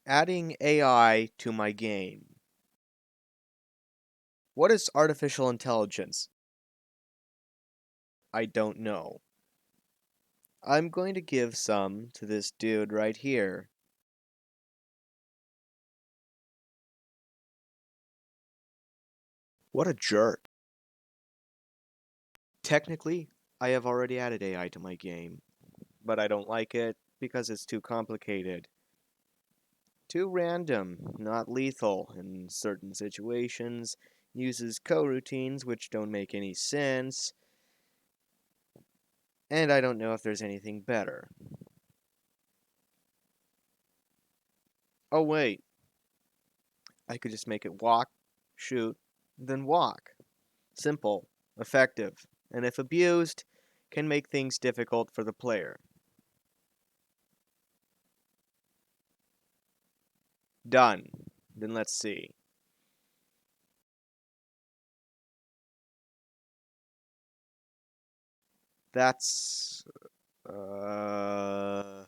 Adding AI to my game. What is artificial intelligence? I don't know. I'm going to give some to this dude right here. What a jerk. Technically, I have already added AI to my game, but I don't like it because it's too complicated. Too random, not lethal in certain situations, uses coroutines which don't make any sense, and I don't know if there's anything better. Oh wait, I could just make it walk, shoot, then walk. Simple, effective, and if abused, can make things difficult for the player. Done. Then let's see. That's... Uh...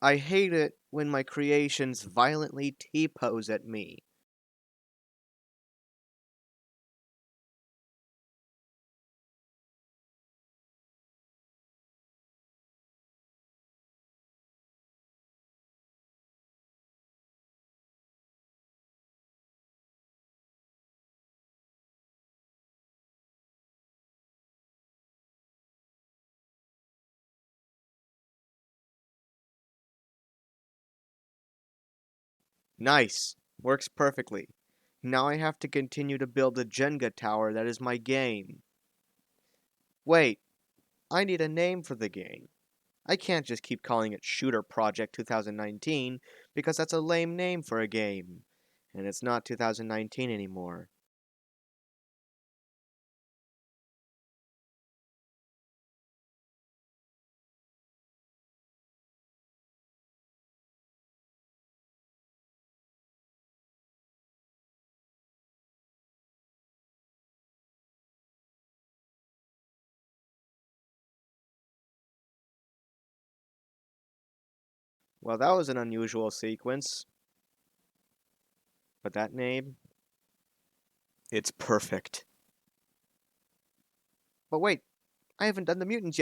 I hate it when my creations violently T-pose at me. Nice. Works perfectly. Now I have to continue to build the Jenga tower that is my game. Wait, I need a name for the game. I can't just keep calling it Shooter Project 2019 because that's a lame name for a game. And it's not 2019 anymore. Well, that was an unusual sequence. But that name? It's perfect. But wait, I haven't done the mutants yet.